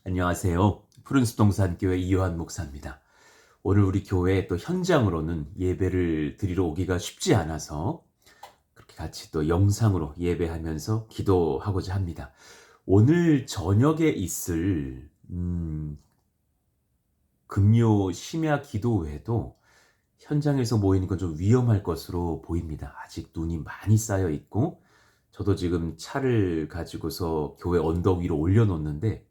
안녕하세요. 푸른숲동산교회 이요한 목사입니다. 오늘 우리 교회 또 현장으로는 예배를 드리러 오기가 쉽지 않아서 그렇게 같이 또 영상으로 예배하면서 기도하고자 합니다. 오늘 저녁에 있을 금요 심야 기도회도 현장에서 모이는 건 좀 위험할 것으로 보입니다. 아직 눈이 많이 쌓여 있고 저도 지금 차를 가지고서 교회 언덕 위로 올려놓는데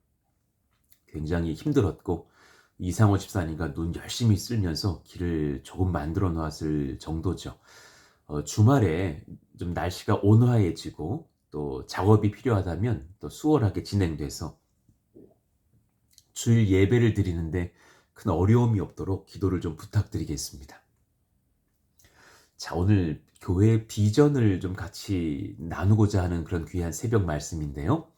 굉장히 힘들었고 이상호 집사님과 눈 열심히 쓸면서 길을 조금 만들어 놓았을 정도죠. 주말에 좀 날씨가 온화해지고 또 작업이 필요하다면 또 수월하게 진행돼서 주일 예배를 드리는데 큰 어려움이 없도록 기도를 좀 부탁드리겠습니다. 자, 오늘 교회의 비전을 좀 같이 나누고자 하는 그런 귀한 새벽 말씀인데요.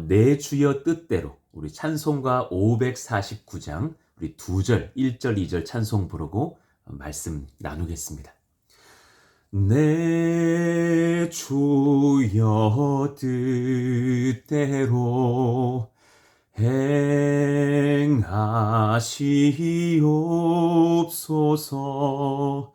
내 주여 뜻대로 우리 찬송가 549장 우리 2절, 1절, 2절 찬송 부르고 말씀 나누겠습니다. 내 주여 뜻대로 행하시옵소서.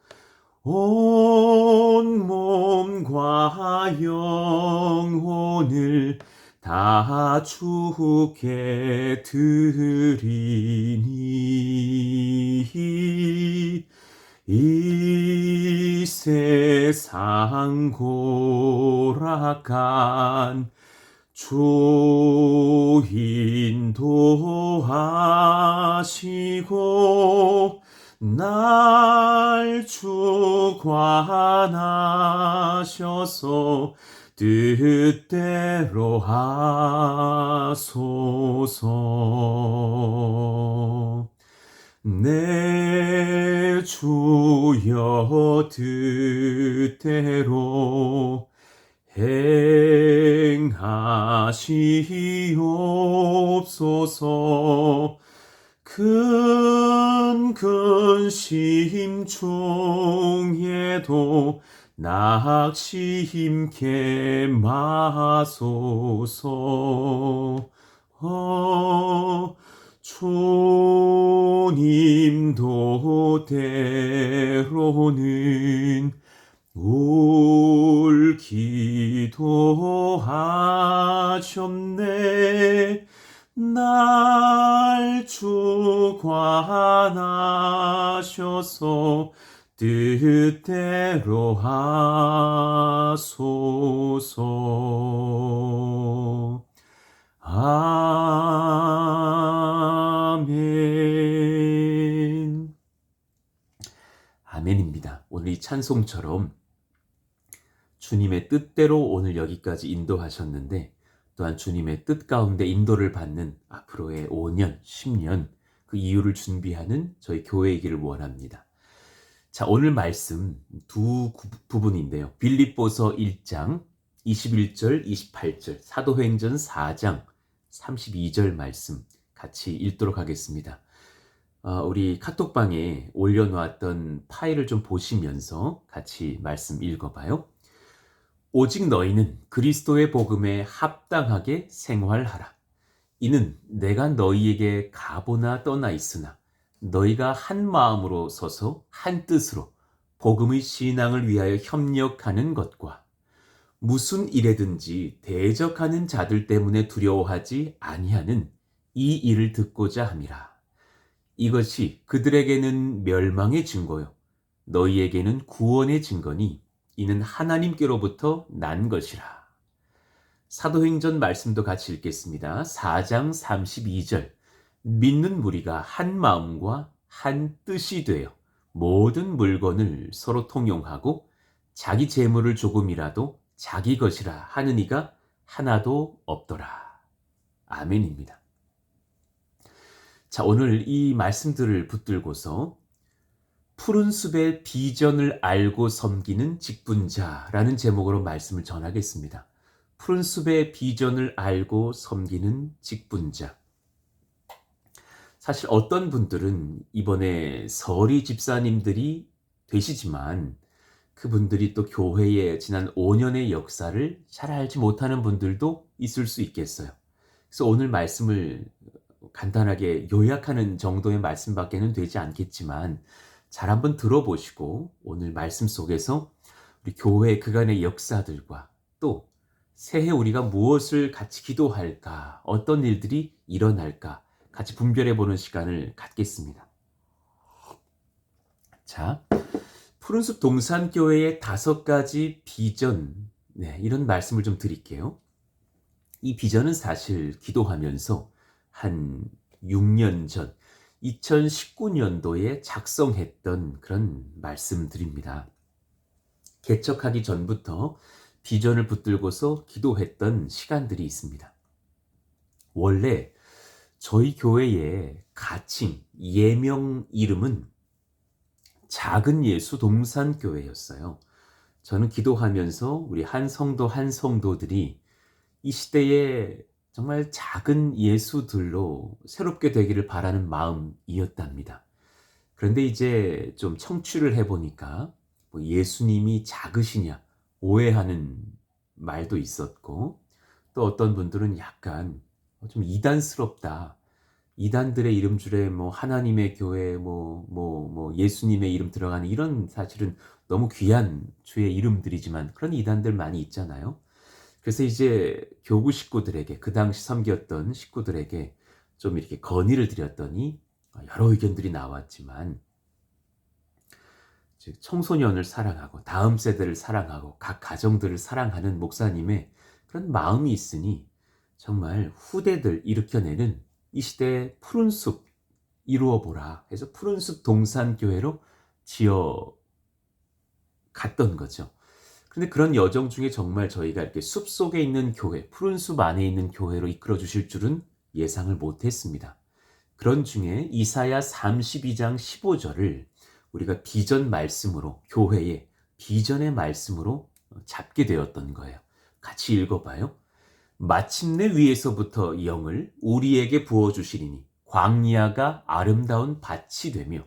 온 몸과 영혼을 다 주께 드리니 이 세상 고락한 주 인도하시고 날 주관하셔서 뜻대로 하소서. 내 주여 뜻대로 행하시옵소서. 큰 근심 중에도 낙심케 마소서. 주님도 때로는 울기도 하셨네. 날 주관하셔서 뜻대로 하소서. 아멘. 아멘입니다. 오늘 이 찬송처럼 주님의 뜻대로 오늘 여기까지 인도하셨는데 또한 주님의 뜻 가운데 인도를 받는 앞으로의 5년, 10년 그 이유를 준비하는 저희 교회이기를 원합니다. 자, 오늘 말씀 두 부분인데요. 빌립보서 1장 21절, 28절, 사도행전 4장 32절 말씀 같이 읽도록 하겠습니다. 우리 카톡방에 올려놓았던 파일을 좀 보시면서 같이 말씀 읽어봐요. 오직 너희는 그리스도의 복음에 합당하게 생활하라. 이는 내가 너희에게 가보나 떠나 있으나 너희가 한 마음으로 서서 한 뜻으로 복음의 신앙을 위하여 협력하는 것과 무슨 일에든지 대적하는 자들 때문에 두려워하지 아니하는 이 일을 듣고자 함이라. 이것이 그들에게는 멸망의 증거요 너희에게는 구원의 증거니 이는 하나님께로부터 난 것이라. 사도행전 말씀도 같이 읽겠습니다. 4장 32절. 믿는 무리가 한 마음과 한 뜻이 되어 모든 물건을 서로 통용하고 자기 재물을 조금이라도 자기 것이라 하는 이가 하나도 없더라. 아멘입니다. 자, 오늘 이 말씀들을 붙들고서 푸른 숲의 비전을 알고 섬기는 직분자라는 제목으로 말씀을 전하겠습니다. 푸른 숲의 비전을 알고 섬기는 직분자. 사실 어떤 분들은 이번에 서리 집사님들이 되시지만 그분들이 또 교회의 지난 5년의 역사를 잘 알지 못하는 분들도 있을 수 있겠어요. 그래서 오늘 말씀을 간단하게 요약하는 정도의 말씀밖에는 되지 않겠지만 잘 한번 들어보시고 오늘 말씀 속에서 우리 교회 그간의 역사들과 또 새해 우리가 무엇을 같이 기도할까, 어떤 일들이 일어날까 같이 분별해 보는 시간을 갖겠습니다. 자, 푸른숲 동산교회의 5가지 비전, 이런 말씀을 좀 드릴게요. 이 비전은 사실 기도하면서 한 6년 전 2019년도에 작성했던 그런 말씀들입니다. 개척하기 전부터 비전을 붙들고서 기도했던 시간들이 있습니다. 원래 저희 교회의 가칭, 예명 이름은 작은 예수 동산교회였어요. 저는 기도하면서 우리 한 성도들이 이 시대에 정말 작은 예수들로 새롭게 되기를 바라는 마음이었답니다. 그런데 이제 좀 청취를 해보니까 뭐 예수님이 작으시냐 오해하는 말도 있었고, 또 어떤 분들은 약간 좀 이단스럽다. 이단들의 이름줄에 뭐 하나님의 교회, 뭐 예수님의 이름 들어가는 이런 사실은 너무 귀한 주의 이름들이지만 그런 이단들 많이 있잖아요. 그래서 이제 교구 식구들에게, 그 당시 섬겼던 식구들에게 좀 이렇게 건의를 드렸더니 여러 의견들이 나왔지만, 즉 청소년을 사랑하고 다음 세대를 사랑하고 각 가정들을 사랑하는 목사님의 그런 마음이 있으니 정말 후대들 일으켜내는 이 시대의 푸른숲 이루어보라 해서 푸른숲 동산교회로 지어 갔던 거죠. 근데 그런 여정 중에 정말 저희가 이렇게 숲속에 있는 교회, 푸른 숲 안에 있는 교회로 이끌어 주실 줄은 예상을 못 했습니다. 그런 중에 이사야 32장 15절을 우리가 비전 말씀으로, 교회의 비전의 말씀으로 잡게 되었던 거예요. 같이 읽어봐요. 마침내 위에서부터 영을 우리에게 부어주시리니 광야가 아름다운 밭이 되며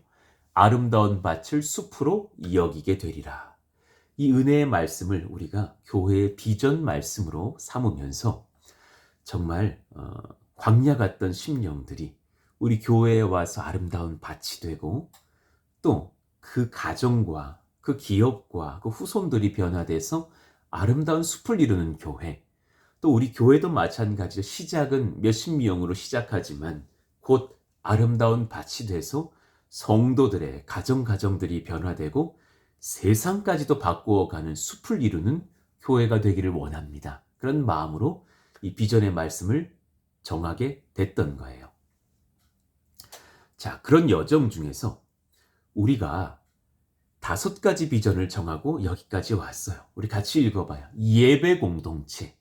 아름다운 밭을 숲으로 여기게 되리라. 이 은혜의 말씀을 우리가 교회의 비전 말씀으로 삼으면서 정말 광야 같던 심령들이 우리 교회에 와서 아름다운 밭이 되고, 또 그 가정과 그 기업과 그 후손들이 변화돼서 아름다운 숲을 이루는 교회, 또 우리 교회도 마찬가지로 시작은 몇십 명으로 시작하지만 곧 아름다운 밭이 돼서 성도들의 가정들이 변화되고 세상까지도 바꾸어가는 숲을 이루는 교회가 되기를 원합니다. 그런 마음으로 이 비전의 말씀을 정하게 됐던 거예요. 자, 그런 여정 중에서 우리가 5가지 비전을 정하고 여기까지 왔어요. 우리 같이 읽어봐요. 예배 공동체,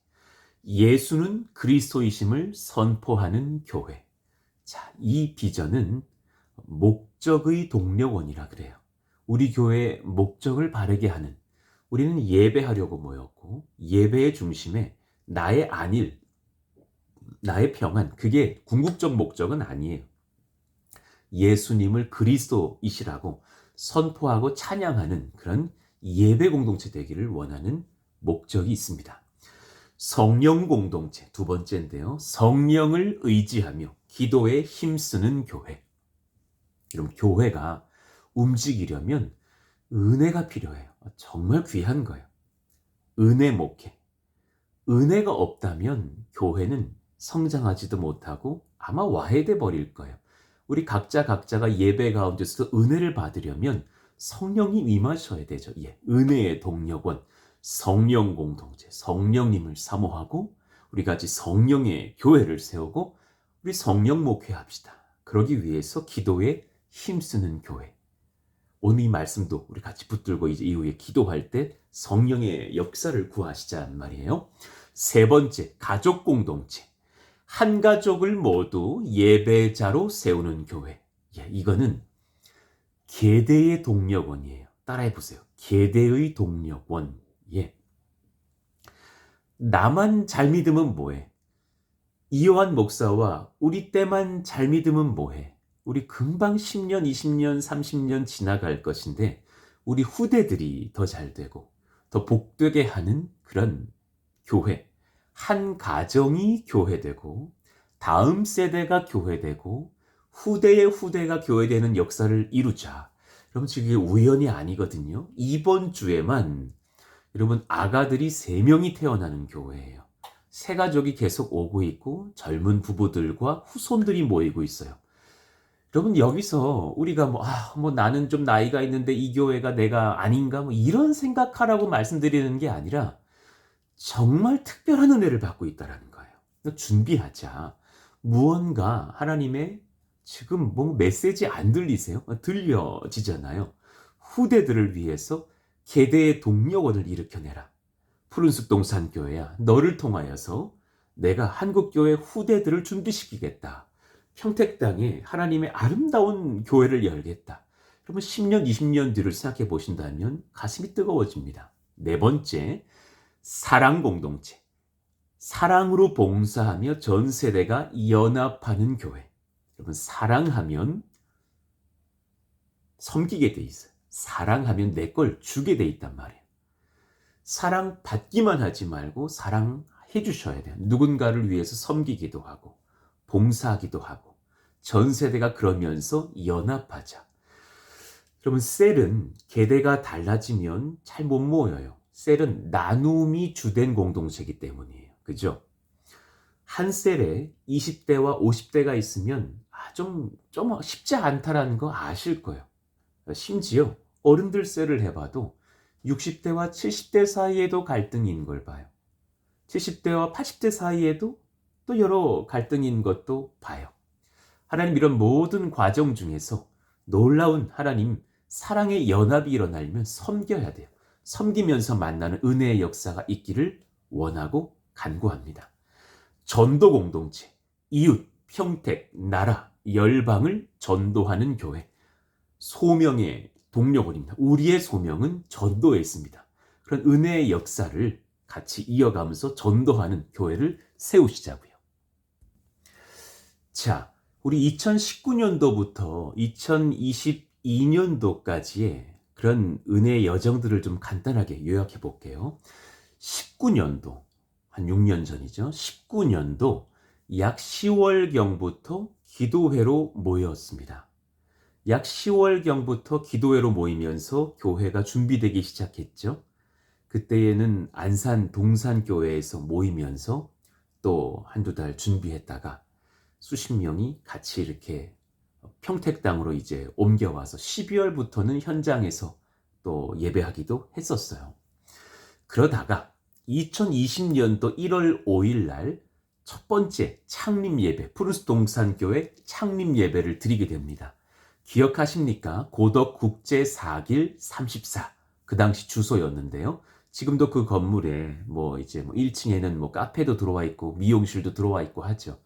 예수는 그리스도이심을 선포하는 교회. 자, 이 비전은 목적의 동력원이라 그래요. 우리 교회의 목적을 바르게 하는, 우리는 예배하려고 모였고 예배의 중심에 나의 안일, 나의 평안, 그게 궁극적 목적은 아니에요. 예수님을 그리스도이시라고 선포하고 찬양하는 그런 예배 공동체 되기를 원하는 목적이 있습니다. 성령 공동체, 2번째인데요. 성령을 의지하며 기도에 힘쓰는 교회. 그럼 교회가 움직이려면 은혜가 필요해요. 정말 귀한 거예요. 은혜 목회. 은혜가 없다면 교회는 성장하지도 못하고 아마 와해돼 버릴 거예요. 우리 각자가 예배 가운데서 은혜를 받으려면 성령이 임하셔야 되죠. 은혜의 동력원, 성령 공동체, 성령님을 사모하고 우리 같이 성령의 교회를 세우고 우리 성령 목회합시다. 그러기 위해서 기도에 힘쓰는 교회. 오늘 이 말씀도 우리 같이 붙들고 이제 이후에 기도할 때 성령의 역사를 구하시자는 말이에요. 3번째, 가족 공동체. 한 가족을 모두 예배자로 세우는 교회. 이거는 계대의 동력원이에요. 따라해 보세요. 계대의 동력원. 나만 잘 믿으면 뭐해? 이요한 목사와 우리 때만 잘 믿으면 뭐해? 우리 금방 10년, 20년, 30년 지나갈 것인데 우리 후대들이 더 잘 되고 더 복되게 하는 그런 교회. 한 가정이 교회되고 다음 세대가 교회되고 후대의 후대가 교회되는 역사를 이루자. 여러분 지금 이게 우연이 아니거든요. 이번 주에만 여러분 아가들이 3명이 태어나는 교회예요. 새 가족이 계속 오고 있고 젊은 부부들과 후손들이 모이고 있어요. 여러분 여기서 우리가 뭐 나는 좀 나이가 있는데 이 교회가 내가 아닌가 뭐 이런 생각하라고 말씀드리는 게 아니라 정말 특별한 은혜를 받고 있다라는 거예요. 그러니까 준비하자. 무언가 하나님의 지금 뭐 메시지 안 들리세요? 들려지잖아요. 후대들을 위해서 계대의 동력원을 일으켜내라. 푸른숲 동산교회야, 너를 통하여서 내가 한국교회 후대들을 준비시키겠다. 평택당에 하나님의 아름다운 교회를 열겠다. 여러분 10년, 20년 뒤를 생각해 보신다면 가슴이 뜨거워집니다. 네 번째, 사랑 공동체. 사랑으로 봉사하며 전 세대가 연합하는 교회. 여러분 사랑하면 섬기게 돼 있어요. 사랑하면 내 걸 주게 돼 있단 말이에요. 사랑 받기만 하지 말고 사랑해 주셔야 돼요. 누군가를 위해서 섬기기도 하고 봉사하기도 하고 전 세대가 그러면서 연합하자. 여러분 셀은 계대가 달라지면 잘 못 모여요. 셀은 나눔이 주된 공동체이기 때문이에요. 그죠? 한 셀에 20대와 50대가 있으면 좀 쉽지 않다라는 거 아실 거예요. 심지어 어른들 셀을 해봐도 60대와 70대 사이에도 갈등인 걸 봐요. 70대와 80대 사이에도 또 여러 갈등인 것도 봐요. 하나님 이런 모든 과정 중에서 놀라운 하나님 사랑의 연합이 일어나려면 섬겨야 돼요. 섬기면서 만나는 은혜의 역사가 있기를 원하고 간구합니다. 전도 공동체, 이웃, 평택, 나라, 열방을 전도하는 교회. 소명의 동력원입니다. 우리의 소명은 전도에 있습니다. 그런 은혜의 역사를 같이 이어가면서 전도하는 교회를 세우시자고요. 자, 우리 2019년도부터 2022년도까지의 그런 은혜의 여정들을 좀 간단하게 요약해 볼게요. 19년도, 한 6년 전이죠. 19년도 약 10월경부터 기도회로 모였습니다. 약 10월경부터 기도회로 모이면서 교회가 준비되기 시작했죠. 그때에는 안산 동산교회에서 모이면서 또 한두 달 준비했다가 수십 명이 같이 이렇게 평택당으로 이제 옮겨와서 12월부터는 현장에서 또 예배하기도 했었어요. 그러다가 2020년도 1월 5일 날 첫 번째 창립 예배, 푸른숲 동산교회 창립 예배를 드리게 됩니다. 기억하십니까? 고덕 국제 4길 34. 그 당시 주소였는데요. 지금도 그 건물에 이제 1층에는 카페도 들어와 있고 미용실도 들어와 있고 하죠.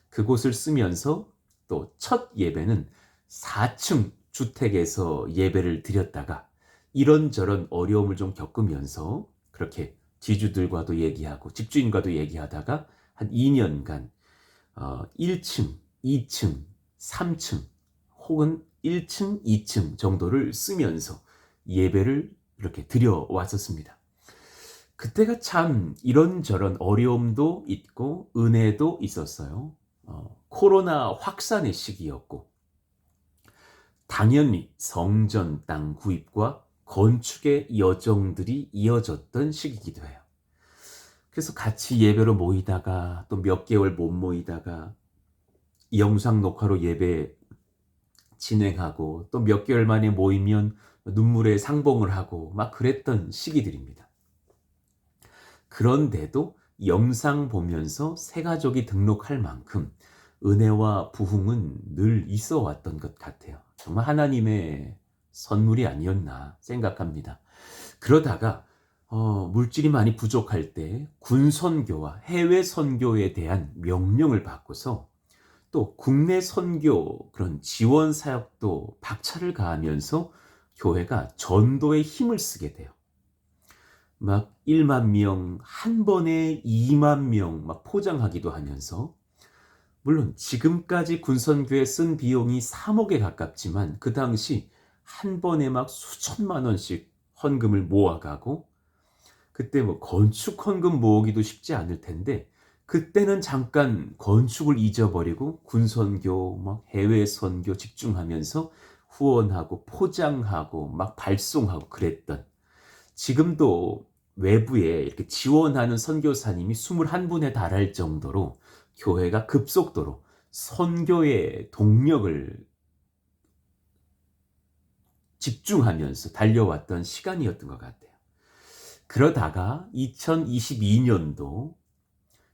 그곳을 쓰면서 또 첫 예배는 4층 주택에서 예배를 드렸다가 이런저런 어려움을 좀 겪으면서 그렇게 지주들과도 얘기하고 집주인과도 얘기하다가 한 2년간 1층, 2층, 3층 혹은 1층, 2층 정도를 쓰면서 예배를 이렇게 드려왔었습니다. 그때가 참 이런저런 어려움도 있고 은혜도 있었어요. 코로나 확산의 시기였고 당연히 성전 땅 구입과 건축의 여정들이 이어졌던 시기이기도 해요. 그래서 같이 예배로 모이다가 또 몇 개월 못 모이다가 영상 녹화로 예배 진행하고 또 몇 개월 만에 모이면 눈물에 상봉을 하고 막 그랬던 시기들입니다. 그런데도 영상 보면서 새 가족이 등록할 만큼 은혜와 부흥은 늘 있어 왔던 것 같아요. 정말 하나님의 선물이 아니었나 생각합니다. 그러다가 물질이 많이 부족할 때 군선교와 해외 선교에 대한 명령을 받고서 또 국내 선교 그런 지원 사역도 박차를 가하면서 교회가 전도에 힘을 쓰게 돼요. 막 1만 명, 한 번에 2만 명 막 포장하기도 하면서 물론 지금까지 군선교에 쓴 비용이 3억에 가깝지만 그 당시 한 번에 막 수천만 원씩 헌금을 모아가고 그때 건축 헌금 모으기도 쉽지 않을 텐데 그때는 잠깐 건축을 잊어버리고 군선교, 막 해외 선교 집중하면서 후원하고 포장하고 막 발송하고 그랬던, 지금도 외부에 이렇게 지원하는 선교사님이 21분에 달할 정도로 교회가 급속도로 선교의 동력을 집중하면서 달려왔던 시간이었던 것 같아요. 그러다가 2022년도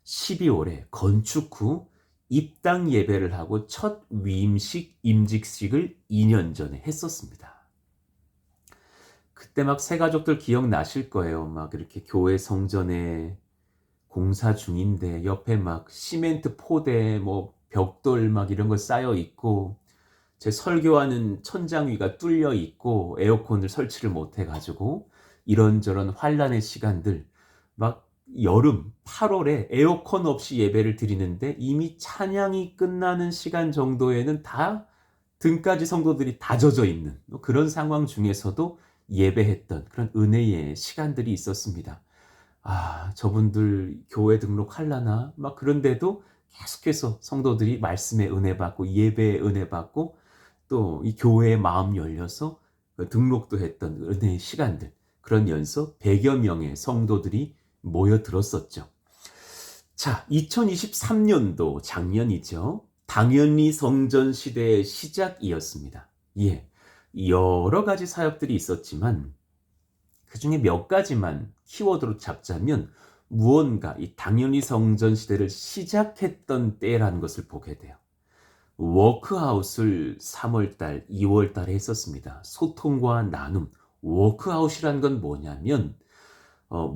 12월에 건축 후 입당 예배를 하고 첫 위임식, 임직식을 2년 전에 했었습니다. 그때 막 새가족들 기억나실 거예요. 막 이렇게 교회 성전에 공사 중인데 옆에 막 시멘트 포대, 뭐 벽돌 막 이런 거 쌓여 있고, 제 설교하는 천장 위가 뚫려 있고 에어컨을 설치를 못 해가지고 이런저런 환란의 시간들, 막 여름 8월에 에어컨 없이 예배를 드리는데 이미 찬양이 끝나는 시간 정도에는 다 등까지 성도들이 다 젖어 있는 그런 상황 중에서도 예배했던 그런 은혜의 시간들이 있었습니다. 아, 저분들 교회 등록하려나? 막 그런데도 계속해서 성도들이 말씀의 은혜 받고 예배의 은혜 받고 또 이 교회의 마음 열려서 등록도 했던 은혜의 시간들, 그러면서 100여 명의 성도들이 모여들었었죠. 자, 2023년도 작년이죠. 당연히 성전 시대의 시작이었습니다. 예, 여러 가지 사역들이 있었지만 그 중에 몇 가지만 키워드로 잡자면 무언가 이 당연히 성전 시대를 시작했던 때라는 것을 보게 돼요. 워크아웃을 3월달, 2월달에 했었습니다. 소통과 나눔. 워크아웃이란 건 뭐냐면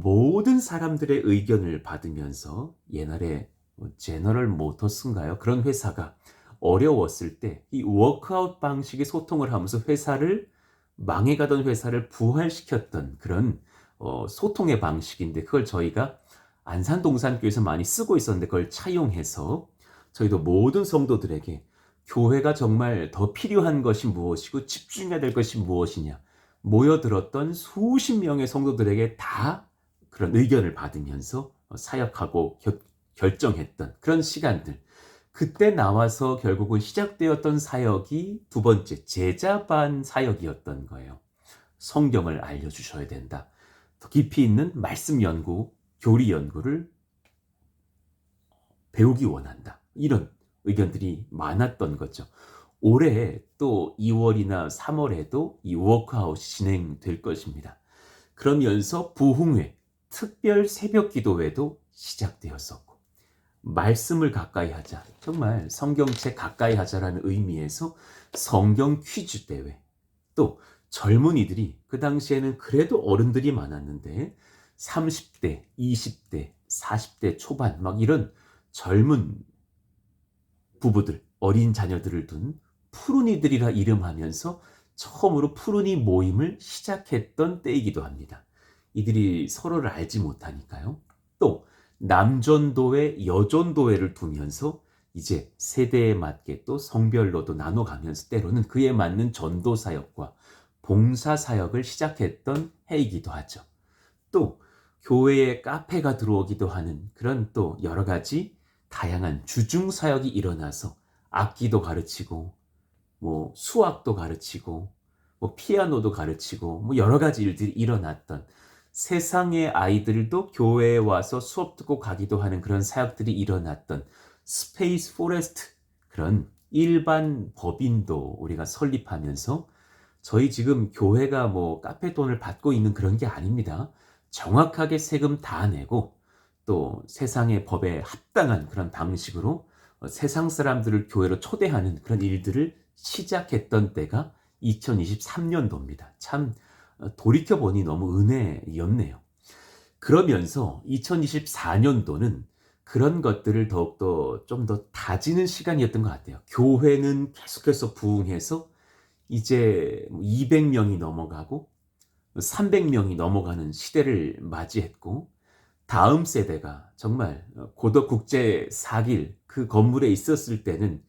모든 사람들의 의견을 받으면서, 옛날에 제너럴 모터스인가요? 그런 회사가 어려웠을 때 이 워크아웃 방식의 소통을 하면서 회사를, 망해가던 회사를 부활시켰던 그런 소통의 방식인데, 그걸 저희가 안산동산교회에서 많이 쓰고 있었는데 그걸 차용해서 저희도 모든 성도들에게 교회가 정말 더 필요한 것이 무엇이고 집중해야 될 것이 무엇이냐, 모여들었던 수십 명의 성도들에게 다 그런 의견을 받으면서 사역하고 결정했던 그런 시간들, 그때 나와서 결국은 시작되었던 사역이 두 번째 제자반 사역이었던 거예요. 성경을 알려주셔야 된다. 더 깊이 있는 말씀 연구, 교리 연구를 배우기 원한다. 이런 의견들이 많았던 거죠. 올해 또 2월이나 3월에도 이 워크아웃이 진행될 것입니다. 그러면서 부흥회, 특별 새벽 기도회도 시작되었었고, 말씀을 가까이 하자, 정말 성경책 가까이 하자라는 의미에서 성경 퀴즈 대회, 또 젊은이들이, 그 당시에는 그래도 어른들이 많았는데 30대, 20대, 40대 초반 막 이런 젊은 부부들, 어린 자녀들을 둔 푸른이들이라 이름하면서 처음으로 푸른이 모임을 시작했던 때이기도 합니다. 이들이 서로를 알지 못하니까요. 또 남전도회, 여전도회를 두면서 이제 세대에 맞게 또 성별로도 나눠가면서 때로는 그에 맞는 전도 사역과 봉사 사역을 시작했던 해이기도 하죠. 또 교회에 카페가 들어오기도 하는 그런 또 여러 가지 다양한 주중 사역이 일어나서 악기도 가르치고 뭐 수학도 가르치고 뭐 피아노도 가르치고 뭐 여러 가지 일들이 일어났던, 세상의 아이들도 교회에 와서 수업 듣고 가기도 하는 그런 사역들이 일어났던 스페이스 포레스트, 그런 일반 법인도 우리가 설립하면서, 저희 지금 교회가 뭐 카페 돈을 받고 있는 그런 게 아닙니다. 정확하게 세금 다 내고 또 세상의 법에 합당한 그런 방식으로 세상 사람들을 교회로 초대하는 그런 일들을 시작했던 때가 2023년도입니다. 참 돌이켜보니 너무 은혜였네요. 그러면서 2024년도는 그런 것들을 더욱더 좀 더 다지는 시간이었던 것 같아요. 교회는 계속해서 부흥해서 이제 200명이 넘어가고 300명이 넘어가는 시대를 맞이했고, 다음 세대가 정말 고덕국제 4길 그 건물에 있었을 때는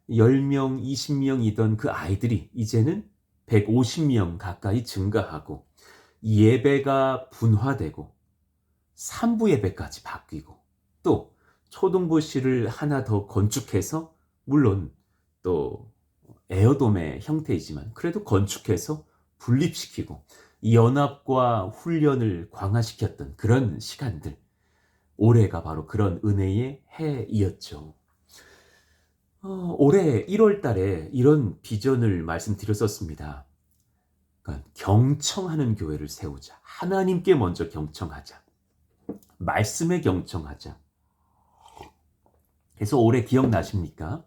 10명, 20명이던 그 아이들이 이제는 150명 가까이 증가하고, 예배가 분화되고 3부 예배까지 바뀌고, 또 초등부실을 하나 더 건축해서, 물론 또 에어돔의 형태이지만 그래도 건축해서 분립시키고 연합과 훈련을 강화시켰던 그런 시간들, 올해가 바로 그런 은혜의 해이었죠. 올해 1월 달에 이런 비전을 말씀드렸었습니다. 그러니까 경청하는 교회를 세우자. 하나님께 먼저 경청하자. 말씀에 경청하자. 그래서 올해 기억나십니까?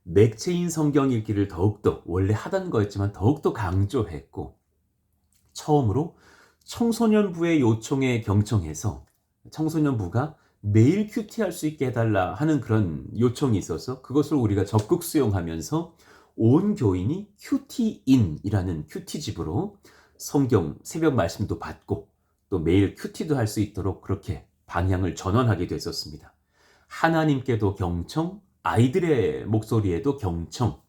맥체인 성경 읽기를 더욱더, 원래 하던 거였지만 더욱더 강조했고, 처음으로 청소년부의 요청에 경청해서 청소년부가 매일 큐티할 수 있게 해달라 하는 그런 요청이 있어서 그것을 우리가 적극 수용하면서 온 교인이 큐티인이라는 큐티집으로 성경 새벽 말씀도 받고 또 매일 큐티도 할 수 있도록 그렇게 방향을 전환하게 됐었습니다. 하나님께도 경청, 아이들의 목소리에도 경청,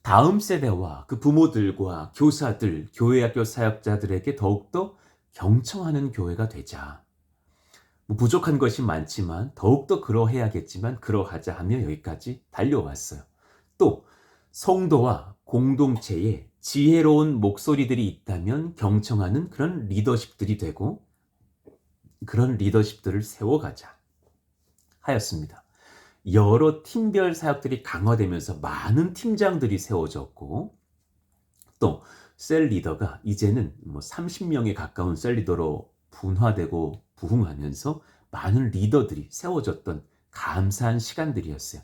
다음 세대와 그 부모들과 교사들, 교회학교 사역자들에게 더욱더 경청하는 교회가 되자. 부족한 것이 많지만 더욱더 그러해야겠지만 그러하자 하며 여기까지 달려왔어요. 또 성도와 공동체에 지혜로운 목소리들이 있다면 경청하는 그런 리더십들이 되고 그런 리더십들을 세워가자 하였습니다. 여러 팀별 사역들이 강화되면서 많은 팀장들이 세워졌고 또 셀 리더가 이제는 30명에 가까운 셀 리더로 분화되고 부흥하면서 많은 리더들이 세워졌던 감사한 시간들이었어요.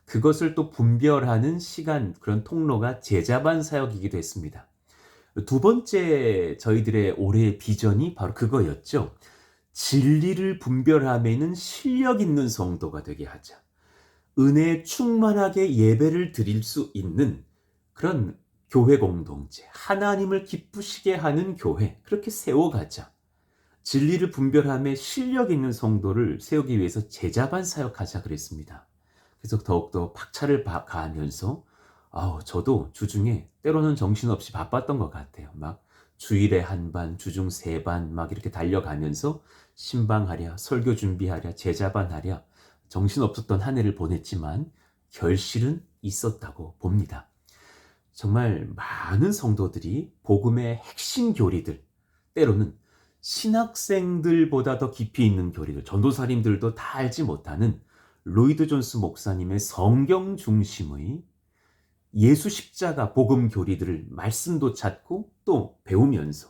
그것을 또 분별하는 시간, 그런 통로가 제자반 사역이기도 했습니다. 두 번째 저희들의 올해의 비전이 바로 그거였죠. 진리를 분별함에는 실력 있는 성도가 되게 하자. 은혜에 충만하게 예배를 드릴 수 있는 그런 교회 공동체, 하나님을 기쁘시게 하는 교회, 그렇게 세워가자. 진리를 분별함에 실력 있는 성도를 세우기 위해서 제자반 사역하자 그랬습니다. 그래서 더욱더 박차를 가하면서 저도 주중에 때로는 정신없이 바빴던 것 같아요. 막 주일에 한 반, 주중 세 반 막 이렇게 달려가면서 신방하랴, 설교 준비하랴, 제자반 하랴 정신없었던 한 해를 보냈지만 결실은 있었다고 봅니다. 정말 많은 성도들이 복음의 핵심 교리들, 때로는 신학생들보다 더 깊이 있는 교리들, 전도사님들도 다 알지 못하는 로이드 존스 목사님의 성경 중심의 예수 십자가 복음 교리들을 말씀도 찾고 또 배우면서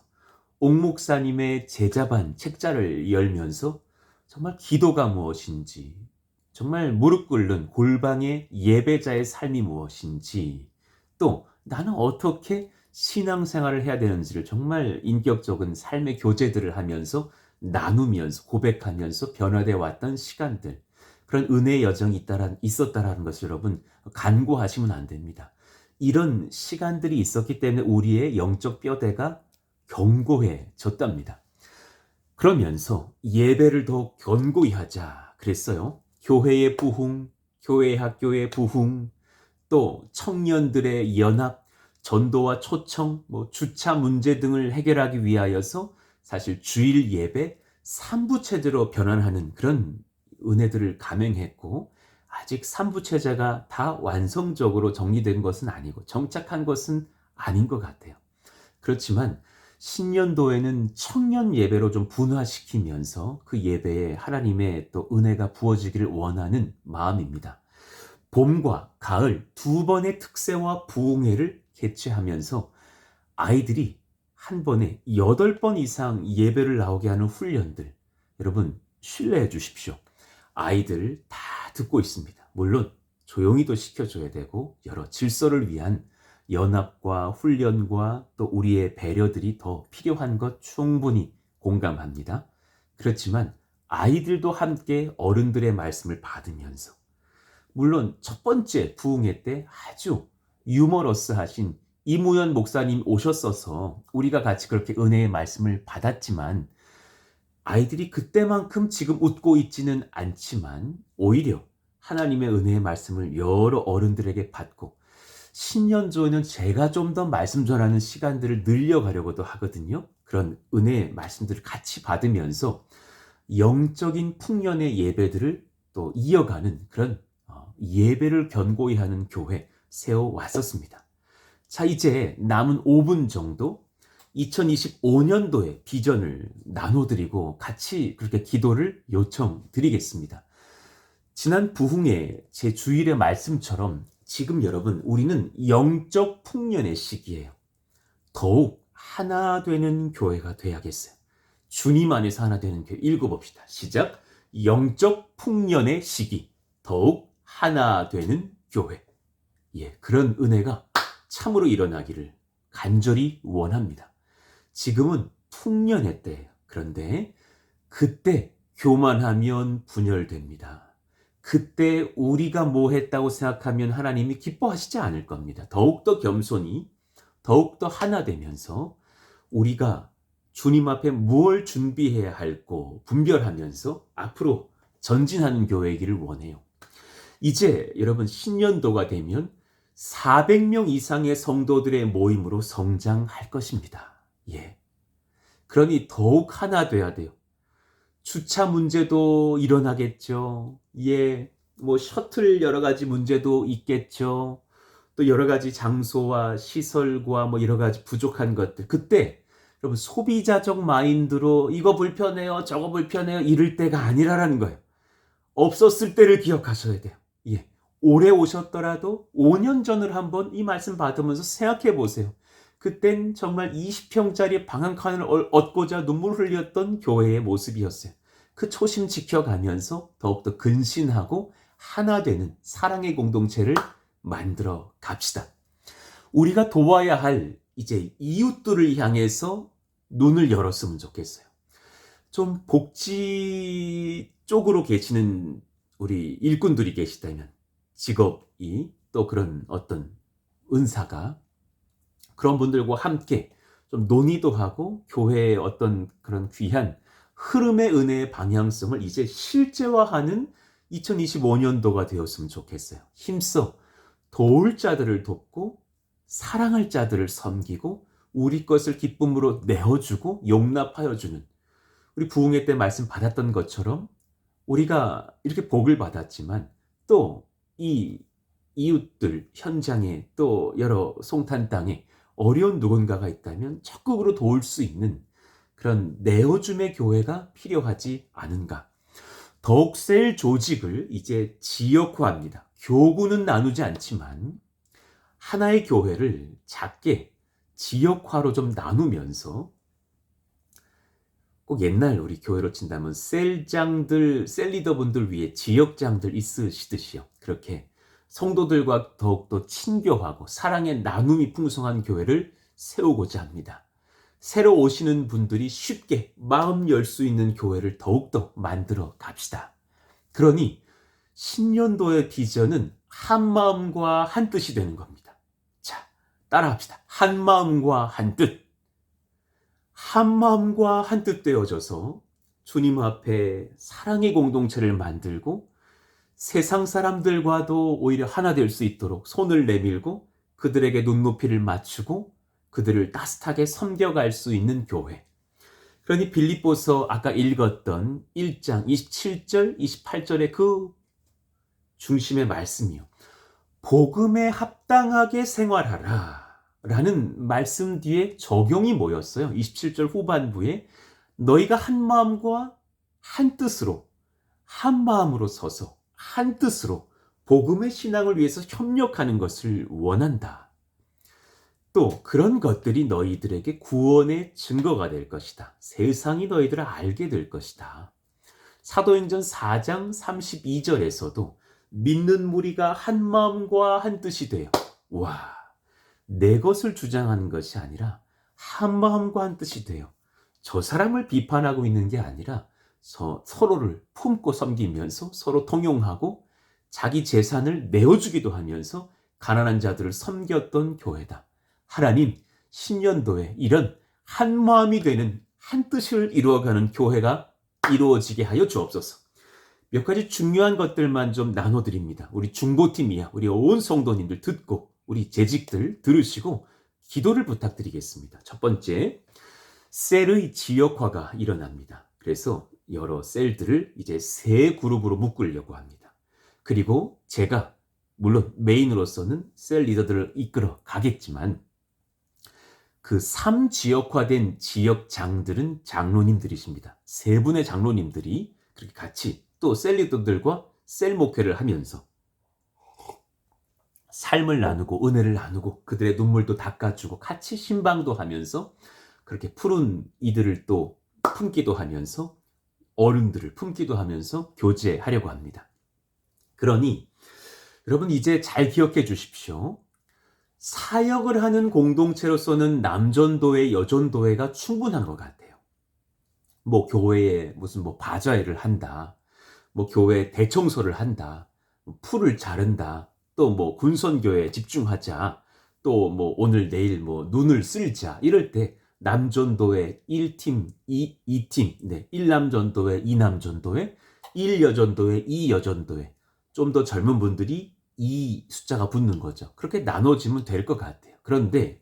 옥 목사님의 제자반 책자를 열면서 정말 기도가 무엇인지, 정말 무릎 꿇는 골방의 예배자의 삶이 무엇인지, 또 나는 어떻게 신앙생활을 해야 되는지를 정말 인격적인 삶의 교제들을 하면서 나누면서 고백하면서 변화되어 왔던 시간들, 그런 은혜의 여정이 있었다라는 것을 여러분 간과하시면 안 됩니다. 이런 시간들이 있었기 때문에 우리의 영적 뼈대가 견고해졌답니다. 그러면서 예배를 더 견고히 하자 그랬어요. 교회의 부흥, 교회 학교의 부흥, 또 청년들의 연합, 전도와 초청, 주차 문제 등을 해결하기 위하여서 사실 주일 예배 3부 체제로 변환하는 그런 은혜들을 감행했고, 아직 3부 체제가 다 완성적으로 정리된 것은 아니고 정착한 것은 아닌 것 같아요. 그렇지만 신년도에는 청년 예배로 좀 분화시키면서 그 예배에 하나님의 또 은혜가 부어지기를 원하는 마음입니다. 봄과 가을 두 번의 특세와 부흥회를 개최하면서 아이들이 한 번에 8번 이상 예배를 나오게 하는 훈련들, 여러분 신뢰해 주십시오. 아이들 다 듣고 있습니다. 물론 조용히도 시켜줘야 되고 여러 질서를 위한 연합과 훈련과 또 우리의 배려들이 더 필요한 것 충분히 공감합니다. 그렇지만 아이들도 함께 어른들의 말씀을 받으면서, 물론 첫 번째 부흥회 때 아주 유머러스하신 이무연 목사님 오셨어서 우리가 같이 그렇게 은혜의 말씀을 받았지만 아이들이 그때만큼 지금 웃고 있지는 않지만 오히려 하나님의 은혜의 말씀을 여러 어른들에게 받고, 신년도에는 제가 좀 더 말씀 전하는 시간들을 늘려가려고도 하거든요. 그런 은혜의 말씀들을 같이 받으면서 영적인 풍년의 예배들을 또 이어가는 그런 예배를 견고히 하는 교회 세워왔었습니다. 자, 이제 남은 5분 정도 2025년도의 비전을 나눠드리고 같이 그렇게 기도를 요청드리겠습니다. 지난 부흥의 제 주일의 말씀처럼 지금 여러분, 우리는 영적 풍년의 시기예요. 더욱 하나 되는 교회가 돼야겠어요. 주님 안에서 하나 되는 교회 읽어봅시다. 시작. 영적 풍년의 시기, 더욱 하나 되는 교회. 예, 그런 은혜가 참으로 일어나기를 간절히 원합니다. 지금은 풍년의 때예요. 그런데 그때 교만하면 분열됩니다. 그때 우리가 뭐 했다고 생각하면 하나님이 기뻐하시지 않을 겁니다. 더욱더 겸손히, 더욱더 하나 되면서 우리가 주님 앞에 무엇을 준비해야 할고 분별하면서 앞으로 전진하는 교회이기를 원해요. 이제 여러분 신년도가 되면 400명 이상의 성도들의 모임으로 성장할 것입니다. 예. 그러니 더욱 하나 돼야 돼요. 주차 문제도 일어나겠죠. 예. 뭐 셔틀 여러 가지 문제도 있겠죠. 또 여러 가지 장소와 시설과 뭐 여러 가지 부족한 것들. 그때 여러분 소비자적 마인드로 이거 불편해요, 저거 불편해요 이럴 때가 아니라라는 거예요. 없었을 때를 기억하셔야 돼요. 예. 오래 오셨더라도 5년 전을 한번 이 말씀 받으면서 생각해 보세요. 그땐 정말 20평짜리 방 한 칸을 얻고자 눈물 흘렸던 교회의 모습이었어요. 그 초심 지켜가면서 더욱더 근신하고 하나 되는 사랑의 공동체를 만들어 갑시다. 우리가 도와야 할 이제 이웃들을 향해서 눈을 열었으면 좋겠어요. 좀 복지 쪽으로 계시는 우리 일꾼들이 계시다면, 직업이 또 그런 어떤 은사가 그런 분들과 함께 좀 논의도 하고 교회의 어떤 그런 귀한 흐름의 은혜의 방향성을 이제 실제화하는 2025년도가 되었으면 좋겠어요. 힘써 도울 자들을 돕고 사랑할 자들을 섬기고 우리 것을 기쁨으로 내어주고 용납하여 주는, 우리 부흥회 때 말씀 받았던 것처럼 우리가 이렇게 복을 받았지만 또 이 이웃들 현장에 또 여러 송탄 땅에 어려운 누군가가 있다면 적극으로 도울 수 있는 그런 내어줌의 교회가 필요하지 않은가. 더욱 셀 조직을 이제 지역화합니다. 교구는 나누지 않지만 하나의 교회를 작게 지역화로 좀 나누면서, 꼭 옛날 우리 교회로 친다면 셀장들, 셀리더분들 위에 지역장들 있으시듯이요. 그렇게 성도들과 더욱더 친교하고 사랑의 나눔이 풍성한 교회를 세우고자 합니다. 새로 오시는 분들이 쉽게 마음 열 수 있는 교회를 더욱더 만들어 갑시다. 그러니 신년도의 비전은 한 마음과 한 뜻이 되는 겁니다. 자, 따라합시다. 한 마음과 한 뜻. 한 마음과 한 뜻 되어져서 주님 앞에 사랑의 공동체를 만들고 세상 사람들과도 오히려 하나 될 수 있도록 손을 내밀고 그들에게 눈높이를 맞추고 그들을 따뜻하게 섬겨갈 수 있는 교회. 그러니 빌립보서 아까 읽었던 1장 27절, 28절의 그 중심의 말씀이요. 복음에 합당하게 생활하라 라는 말씀 뒤에 적용이 뭐였어요? 27절 후반부에 너희가 한 마음과 한 뜻으로, 한 마음으로 서서 한 뜻으로 복음의 신앙을 위해서 협력하는 것을 원한다. 또 그런 것들이 너희들에게 구원의 증거가 될 것이다. 세상이 너희들을 알게 될 것이다. 사도행전 4장 32절에서도 믿는 무리가 한 마음과 한 뜻이 되어, 와, 내 것을 주장하는 것이 아니라 한 마음과 한 뜻이 되어 저 사람을 비판하고 있는 게 아니라 서로를 품고 섬기면서 서로 통용하고 자기 재산을 내어주기도 하면서 가난한 자들을 섬겼던 교회다. 하나님, 신년도에 이런 한 마음이 되는 한 뜻을 이루어가는 교회가 이루어지게 하여 주옵소서. 몇 가지 중요한 것들만 좀 나눠드립니다. 우리 중보팀이야, 우리 온 성도님들 듣고 우리 재직들 들으시고 기도를 부탁드리겠습니다. 첫 번째, 셀의 지역화가 일어납니다. 그래서 여러 셀들을 이제 세 그룹으로 묶으려고 합니다. 그리고 제가 물론 메인으로서는 셀 리더들을 이끌어 가겠지만 그 3지역화된 지역장들은 장로님들이십니다. 세 분의 장로님들이 그렇게 같이 또 셀 리더들과 셀 목회를 하면서 삶을 나누고 은혜를 나누고 그들의 눈물도 닦아주고 같이 신방도 하면서 그렇게 푸른 이들을 또 품기도 하면서 어른들을 품기도 하면서 교제하려고 합니다. 그러니 여러분 이제 잘 기억해 주십시오. 사역을 하는 공동체로서는 남전도회, 여전도회가 충분한 것 같아요. 뭐 교회에 무슨 뭐 바자회를 한다. 뭐 교회 대청소를 한다. 풀을 자른다. 또 뭐 군선교회에 집중하자. 또 뭐 오늘 내일 뭐 눈을 쓸자. 이럴 때 남전도회 1팀, 2팀, 네, 1남전도회, 2남전도회, 1여전도회, 2여전도회. 좀 더 젊은 분들이 이 숫자가 붙는 거죠. 그렇게 나눠지면 될 것 같아요. 그런데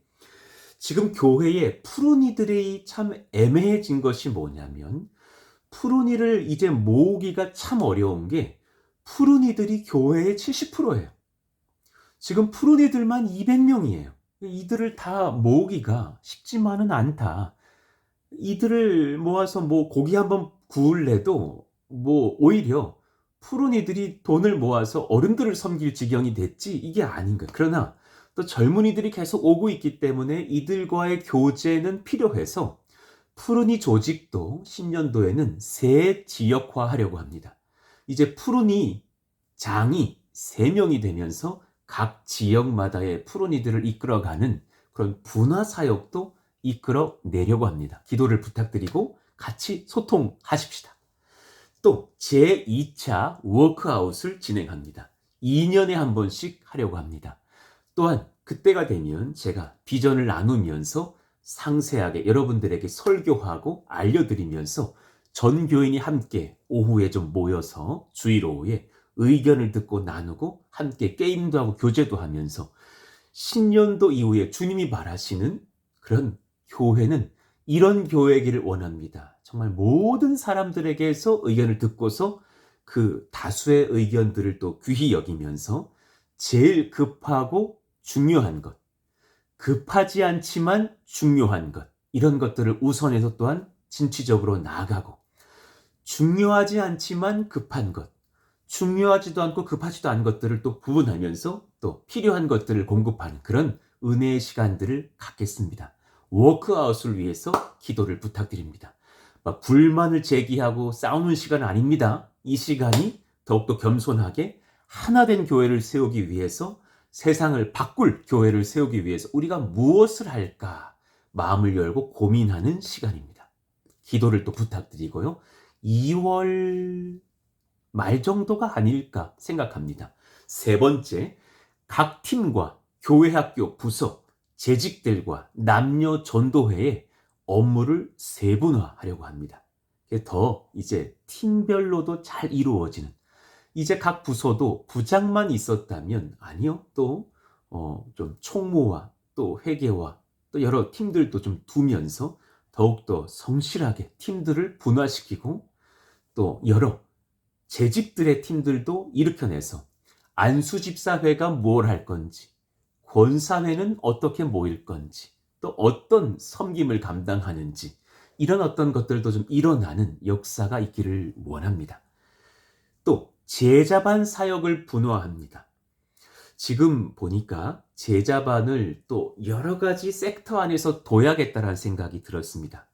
지금 교회에 푸른이들이 참 애매해진 것이 뭐냐면 푸른이를 이제 모으기가 참 어려운 게 푸른이들이 교회의 70%예요. 지금 푸른이들만 200명이에요. 이들을 다 모으기가 쉽지만은 않다. 이들을 모아서 뭐 고기 한번 구울래도 뭐 오히려 푸른이들이 돈을 모아서 어른들을 섬길 지경이 됐지 이게 아닌가. 그러나 또 젊은이들이 계속 오고 있기 때문에 이들과의 교제는 필요해서 푸른이 조직도 신년도에는 재지역화하려고 합니다. 이제 푸른이 장이 3명이 되면서 각 지역마다의 푸른이들을 이끌어가는 그런 분화 사역도 이끌어 내려고 합니다. 기도를 부탁드리고 같이 소통하십시다. 또 제2차 워크아웃을 진행합니다. 2년에 한 번씩 하려고 합니다. 또한 그때가 되면 제가 비전을 나누면서 상세하게 여러분들에게 설교하고 알려드리면서 전 교인이 함께 오후에 좀 모여서 주일 오후에 의견을 듣고 나누고 함께 게임도 하고 교제도 하면서 신년도 이후에 주님이 바라시는 그런 교회는 이런 교회이기를 원합니다. 정말 모든 사람들에게서 의견을 듣고서 그 다수의 의견들을 또 귀히 여기면서 제일 급하고 중요한 것, 급하지 않지만 중요한 것, 이런 것들을 우선해서 또한 진취적으로 나아가고 중요하지 않지만 급한 것, 중요하지도 않고 급하지도 않은 것들을 또 구분하면서 또 필요한 것들을 공급하는 그런 은혜의 시간들을 갖겠습니다. 워크아웃을 위해서 기도를 부탁드립니다. 막 불만을 제기하고 싸우는 시간 아닙니다. 이 시간이 더욱더 겸손하게 하나된 교회를 세우기 위해서 세상을 바꿀 교회를 세우기 위해서 우리가 무엇을 할까 마음을 열고 고민하는 시간입니다. 기도를 또 부탁드리고요. 2월 말 정도가 아닐까 생각합니다. 세 번째, 각 팀과 교회 학교 부서, 재직들과 남녀 전도회의 업무를 세분화하려고 합니다. 더 이제 팀별로도 잘 이루어지는 이제 각 부서도 부장만 있었다면 아니요. 또 좀 총무와 또 회계와 또 여러 팀들도 좀 두면서 더욱더 성실하게 팀들을 분화시키고 또 여러 재직들의 팀들도 일으켜내서 안수집사회가 뭘 할 건지, 권사회는 어떻게 모일 건지, 또 어떤 섬김을 감당하는지 이런 어떤 것들도 좀 일어나는 역사가 있기를 원합니다. 또 제자반 사역을 분화합니다. 지금 보니까 제자반을 또 여러 가지 섹터 안에서 둬야겠다라는 생각이 들었습니다.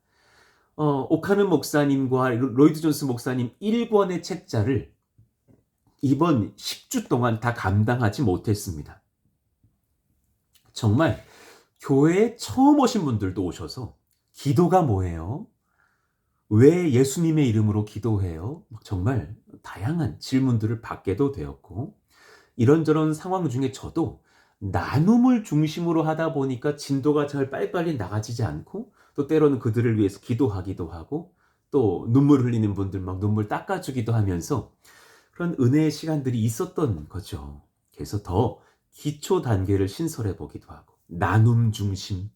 오카는 목사님과 로이드 존스 목사님 1권의 책자를 이번 10주 동안 다 감당하지 못했습니다. 정말 교회에 처음 오신 분들도 오셔서 기도가 뭐예요? 왜 예수님의 이름으로 기도해요? 정말 다양한 질문들을 받게도 되었고 이런저런 상황 중에 저도 나눔을 중심으로 하다 보니까 진도가 잘 빨리빨리 나가지지 않고 또 때로는 그들을 위해서 기도하기도 하고 또 눈물 흘리는 분들 막 눈물 닦아주기도 하면서 그런 은혜의 시간들이 있었던 거죠. 그래서 더 기초 단계를 신설해 보기도 하고 나눔 중심,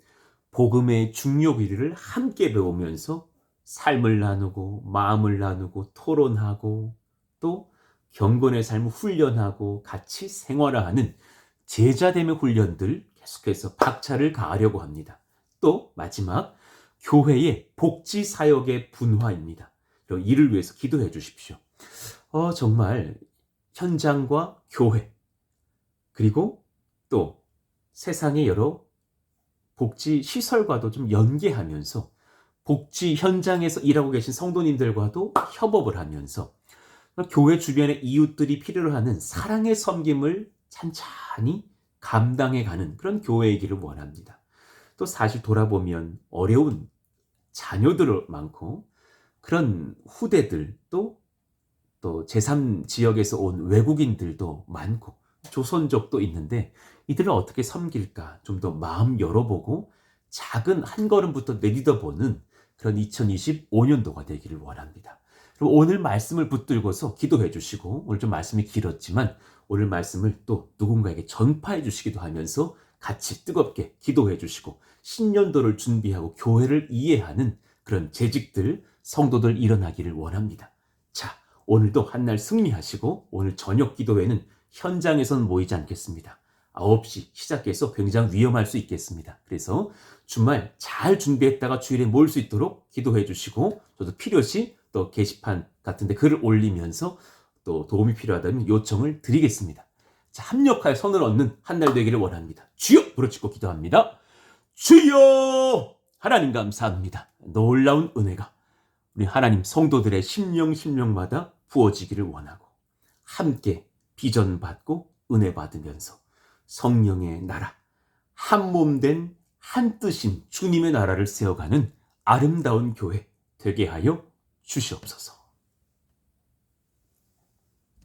복음의 중요 길이를 함께 배우면서 삶을 나누고 마음을 나누고 토론하고 또 경건의 삶을 훈련하고 같이 생활화하는 제자됨의 훈련들 계속해서 박차를 가하려고 합니다. 또 마지막 교회의 복지 사역의 분화입니다. 이를 위해서 기도해 주십시오. 정말 현장과 교회 그리고 또 세상의 여러 복지 시설과도 좀 연계하면서 복지 현장에서 일하고 계신 성도님들과도 협업을 하면서 교회 주변의 이웃들이 필요로 하는 사랑의 섬김을 찬찬히 감당해가는 그런 교회이기를 원합니다. 또 사실 돌아보면 어려운 자녀들 많고 그런 후대들 또 제3 지역에서 온 외국인들도 많고 조선족도 있는데 이들을 어떻게 섬길까 좀 더 마음 열어보고 작은 한 걸음부터 내딛어보는 그런 2025년도가 되기를 원합니다. 그리고 오늘 말씀을 붙들고서 기도해 주시고 오늘 좀 말씀이 길었지만 오늘 말씀을 또 누군가에게 전파해 주시기도 하면서 같이 뜨겁게 기도해 주시고 신년도를 준비하고 교회를 이해하는 그런 재직들, 성도들 일어나기를 원합니다. 자, 오늘도 한날 승리하시고 오늘 저녁 기도회는 현장에선 모이지 않겠습니다. 9시 시작해서 굉장히 위험할 수 있겠습니다. 그래서 주말 잘 준비했다가 주일에 모일 수 있도록 기도해 주시고 저도 필요시 또 게시판 같은데 글을 올리면서 또 도움이 필요하다면 요청을 드리겠습니다. 자, 합력하여 선을 얻는 한 날 되기를 원합니다. 주여 부르짖고 기도합니다. 주여! 하나님 감사합니다. 놀라운 은혜가 우리 하나님 성도들의 심령마다 부어지기를 원하고 함께 비전 받고 은혜 받으면서 성령의 나라, 한 몸 된 한 뜻인 주님의 나라를 세워가는 아름다운 교회 되게 하여 주시옵소서.